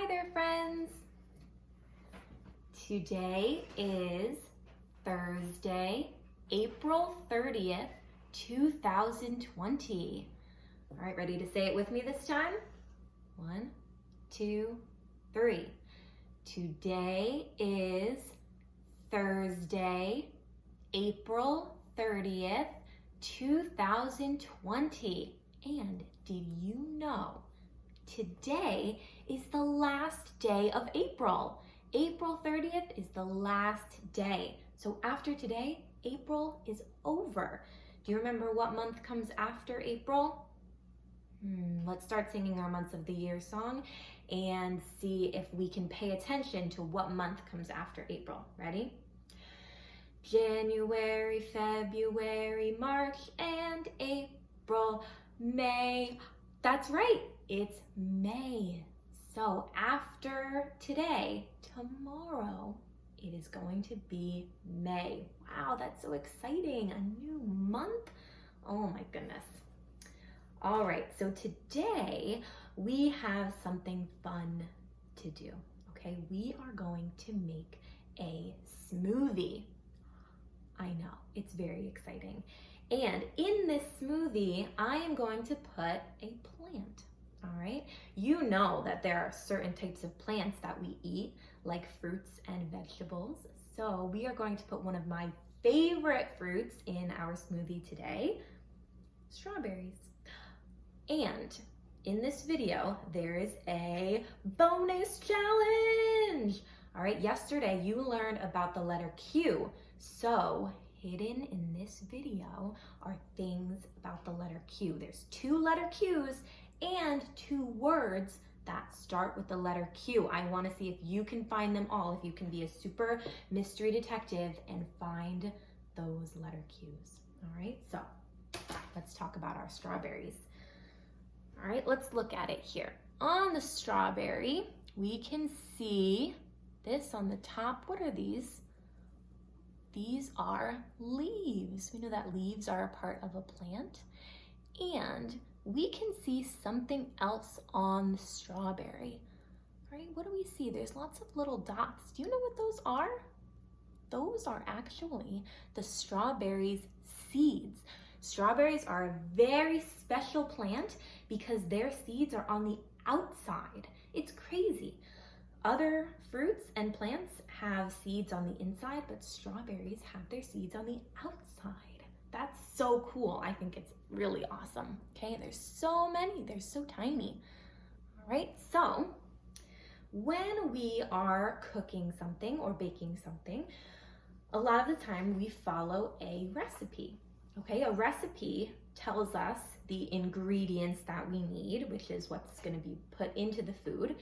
there, friends. Today is Thursday, April 30th, 2020. All right, ready to say it with me this time? 1, 2, 3. Today is Thursday, April 30th, 2020. And did you know today is the last day of April? April 30th is the last day. So after today, April is over. Do you remember what month comes after April? Let's start singing our months of the year song and see if we can pay attention to what month comes after April. Ready? January, February, March, and April, May. That's right, it's May. So after today, tomorrow, it is going to be May. Wow, that's so exciting, a new month. Oh my goodness. All right, so today we have something fun to do, okay? We are going to make a smoothie. I know, it's very exciting. And in this smoothie, I am going to put a plant, all right? You know that there are certain types of plants that we eat, like fruits and vegetables. So we are going to put one of my favorite fruits in our smoothie today, strawberries. And in this video, there is a bonus challenge. All right, yesterday you learned about the letter Q. So hidden in this video are things about the letter Q. There's 2 letter Qs and 2 words that start with the letter Q. I want to see if you can find them all, if you can be a super mystery detective and find those letter Qs. All right, so let's talk about our strawberries. All right, let's look at it here. On the strawberry, we can see this on the top. What are these? These are leaves. We know that leaves are a part of a plant. And we can see something else on the strawberry. All right, what do we see? There's lots of little dots. Do you know what those are? Those are actually the strawberry's seeds. Strawberries are a very special plant because their seeds are on the outside. It's crazy. Other fruits and plants have seeds on the inside, but strawberries have their seeds on the outside. That's so cool. I think it's really awesome. Okay, there's so many, they're so tiny. All right, so when we are cooking something or baking something, a lot of the time we follow a recipe. Okay, a recipe tells us the ingredients that we need, which is what's going to be put into the food,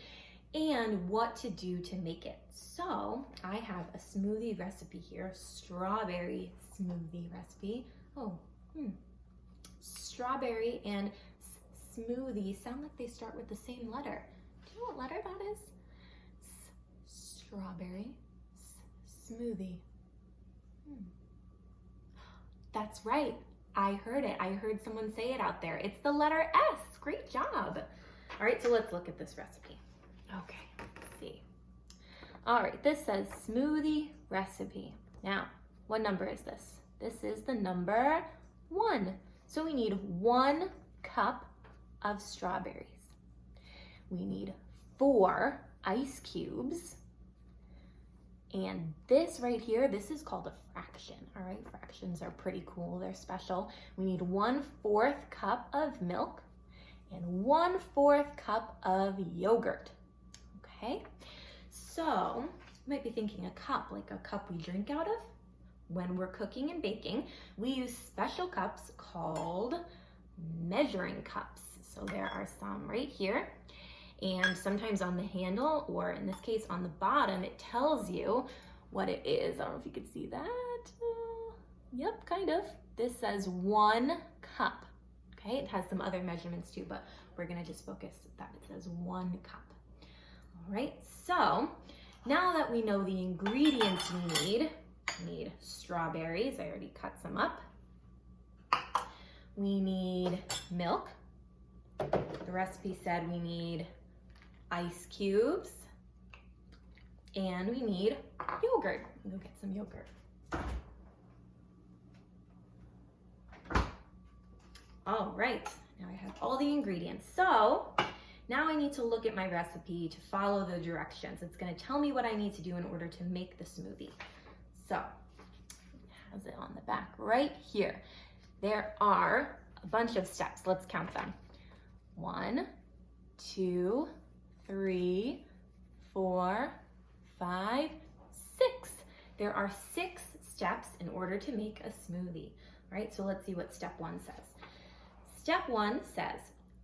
and what to do to make it. So I have a smoothie recipe here, strawberry smoothie recipe. Strawberry and smoothie sound like they start with the same letter. Do you know what letter that is? Strawberry smoothie. That's right. I heard it. I heard someone say it out there. It's the letter S. Great job. All right, so let's look at this recipe. Okay, let's see. All right, this says smoothie recipe. Now, what number is this? This is the number 1. So we need 1 cup of strawberries. We need 4 ice cubes. And this right here, this is called a fraction, all right? Fractions are pretty cool, they're special. We need 1/4 cup of milk and 1/4 cup of yogurt, okay? So you might be thinking a cup, like a cup we drink out of. When we're cooking and baking, we use special cups called measuring cups. So there are some right here. And sometimes on the handle, or in this case on the bottom, it tells you what it is. I don't know if you can see that. Yep, kind of. This says 1 cup. Okay, it has some other measurements too, but we're gonna just focus that it says 1 cup. All right, so now that we know the ingredients we need strawberries. I already cut some up. We need milk. The recipe said we need ice cubes, and we need yogurt. Go get some yogurt. All right, now I have all the ingredients. So now I need to look at my recipe to follow the directions. It's gonna tell me what I need to do in order to make the smoothie. So it has it on the back right here. There are a bunch of steps. Let's count them. 1, 2, 3, 4, 5, 6. There are 6 steps in order to make a smoothie, right? So let's see what step 1 says. Step 1 says,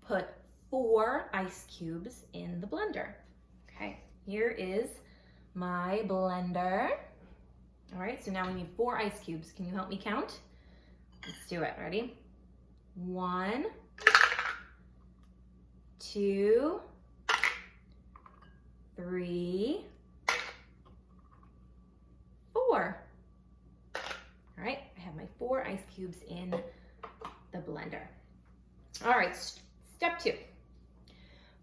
put 4 ice cubes in the blender. Okay, here is my blender. All right, so now we need 4 ice cubes. Can you help me count? Let's do it, ready? 1, 2, 3, 4. All right, I have my 4 ice cubes in the blender. All right, step 2.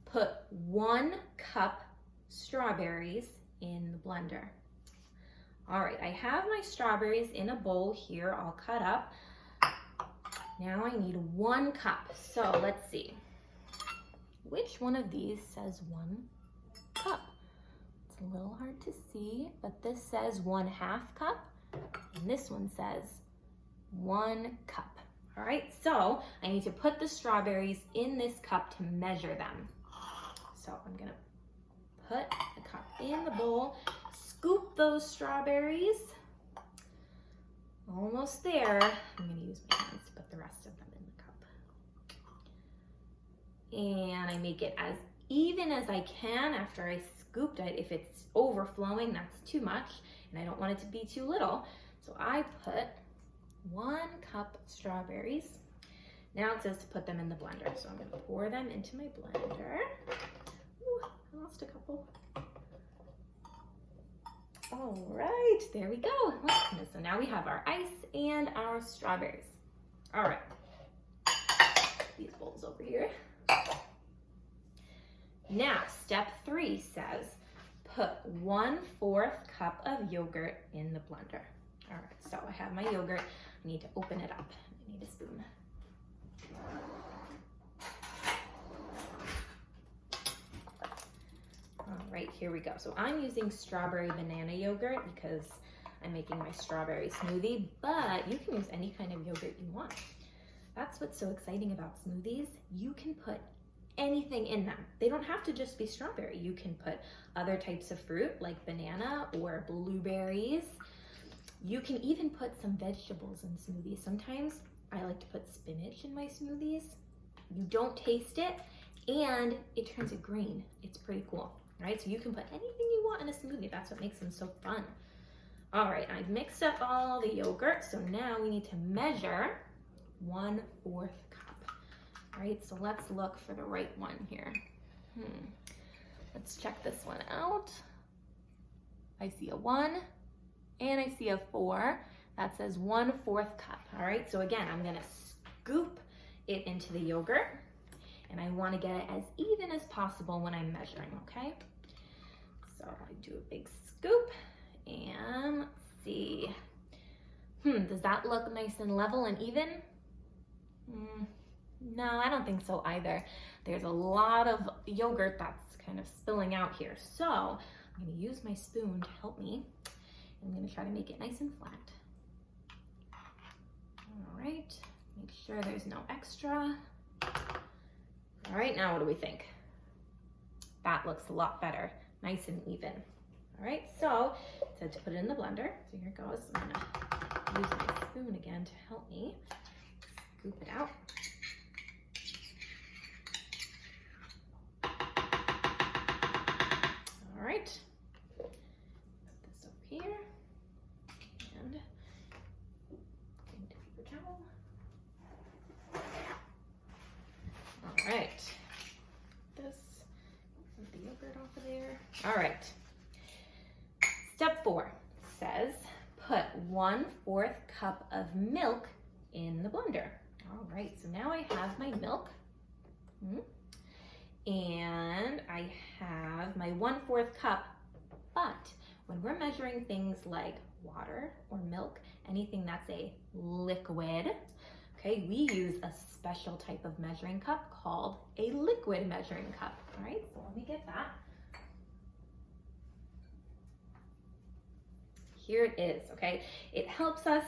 Put 1 cup strawberries in the blender. All right, I have my strawberries in a bowl here, all cut up. Now I need 1 cup. So let's see. Which one of these says 1 cup? It's a little hard to see, but this says 1/2 cup, and this one says 1 cup. All right, so I need to put the strawberries in this cup to measure them. So I'm gonna put the cup in the bowl, scoop those strawberries. Almost there. I'm gonna use my hands to put the rest of them in the cup. And I make it as even as I can after I scooped it. If it's overflowing, that's too much, and I don't want it to be too little. So I put 1 cup strawberries. Now it says to put them in the blender. So I'm gonna pour them into my blender. Ooh, I lost a couple. All right, there we go. So now we have our ice and our strawberries. All right, these bowls over here. Now, step 3 says, put 1/4 cup of yogurt in the blender. All right, so I have my yogurt. I need to open it up. I need a spoon. All right, here we go. So I'm using strawberry banana yogurt because I'm making my strawberry smoothie, but you can use any kind of yogurt you want. That's what's so exciting about smoothies. You can put anything in them. They don't have to just be strawberry. You can put other types of fruit like banana or blueberries. You can even put some vegetables in smoothies. Sometimes I like to put spinach in my smoothies. You don't taste it and it turns it green. It's pretty cool, right? So you can put anything you want in a smoothie. That's what makes them so fun. All right, I've mixed up all the yogurt. So now we need to measure 1/4 cup. All right, so let's look for the right one here. Let's check this one out. I see a 1 and I see a 4. That says 1/4 cup. All right, so again, I'm gonna scoop it into the yogurt and I wanna get it as even as possible when I'm measuring, okay? So I do a big scoop and let's see. Does that look nice and level and even? No, I don't think so either. There's a lot of yogurt that's kind of spilling out here. So I'm gonna use my spoon to help me. I'm gonna try to make it nice and flat. All right, make sure there's no extra. All right, now what do we think? That looks a lot better, nice and even. All right, so it said to put it in the blender. So here it goes. I'm gonna use my spoon again to help me scoop it out. All right, put this over here and into the paper towel. All right, this, move the yogurt off of there. All right, step 4 says put 1/4 cup of milk in the blender. All right, so now I have my milk and I have my 1/4 cup, but when we're measuring things like water or milk, anything that's a liquid, okay, we use a special type of measuring cup called a liquid measuring cup. All right, so let me get that. Here it is, okay? It helps us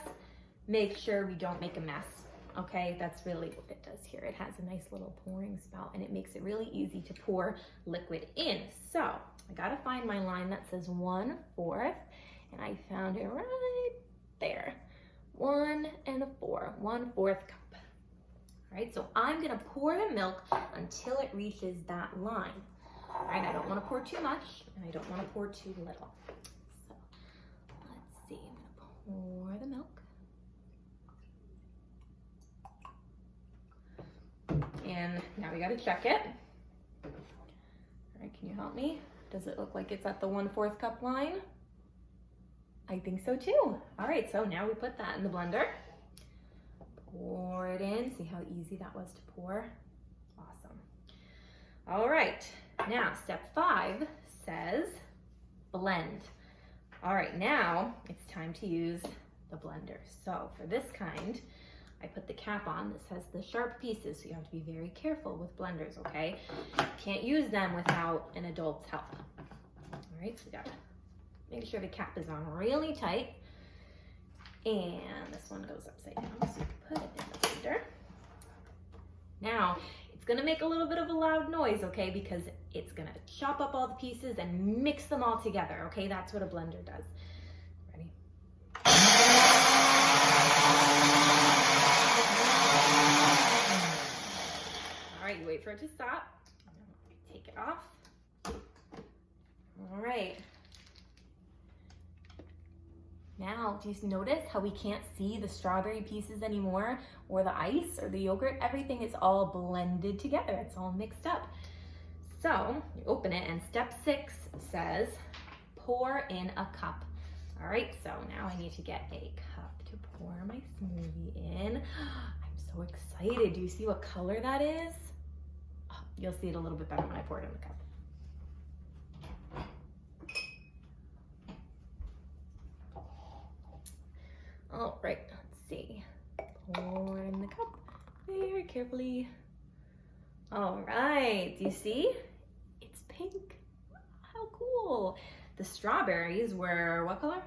make sure we don't make a mess, okay? That's really what it does here. It has a nice little pouring spout and it makes it really easy to pour liquid in. So I gotta find my line that says 1/4, and I found it right there. 1 1/4, 1/4 cup. All right, so I'm gonna pour the milk until it reaches that line. All right, I don't wanna pour too much and I don't wanna pour too little. So let's see, I'm gonna pour the milk. And now we gotta check it. All right, can you help me? Does it look like it's at the 1/4 cup line? I think so too. All right, so now we put that in the blender. Pour it in, see how easy that was to pour? Awesome. All right, now step 5 says blend. All right, now it's time to use the blender. So for this kind, I put the cap on. This has the sharp pieces, so you have to be very careful with blenders, okay? Can't use them without an adult's help. All right, so we gotta make sure the cap is on really tight. And this one goes upside down, so you can put it in the blender. Now, it's gonna make a little bit of a loud noise, okay? Because it's gonna chop up all the pieces and mix them all together, okay? That's what a blender does. Ready? All right, you wait for it to stop. Take it off. All right. Now, do you notice how we can't see the strawberry pieces anymore, or the ice, or the yogurt? Everything is all blended together. It's all mixed up. So, you open it, and step 6 says, pour in a cup. All right, so now I need to get a cup to pour my smoothie in. I'm so excited. Do you see what color that is? Oh, you'll see it a little bit better when I pour it in the cup. All right, let's see. Pour in the cup very carefully. All right, do you see? It's pink. How cool. The strawberries were what color?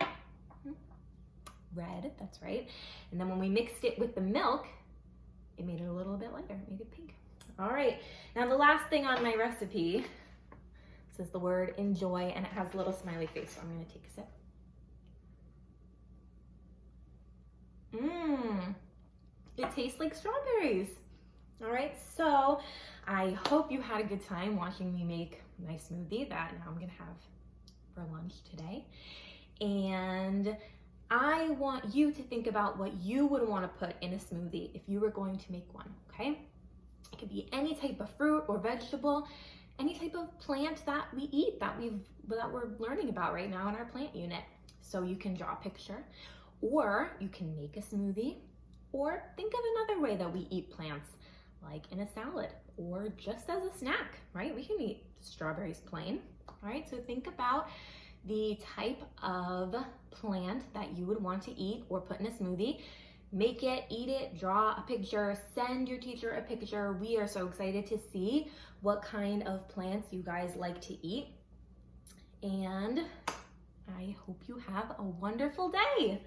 Red, that's right. And then when we mixed it with the milk, it made it a little bit lighter, it made it pink. All right, now the last thing on my recipe says the word enjoy, and it has a little smiley face, so I'm gonna take a sip. It tastes like strawberries. All right, so I hope you had a good time watching me make my smoothie that now I'm gonna have for lunch today. And I want you to think about what you would want to put in a smoothie if you were going to make one, okay? It could be any type of fruit or vegetable, any type of plant that we eat that we're learning about right now in our plant unit. So you can draw a picture, or you can make a smoothie, or think of another way that we eat plants, like in a salad, or just as a snack, right? We can eat strawberries plain, all right? So think about the type of plant that you would want to eat or put in a smoothie. Make it, eat it, draw a picture, send your teacher a picture. We are so excited to see what kind of plants you guys like to eat. And I hope you have a wonderful day.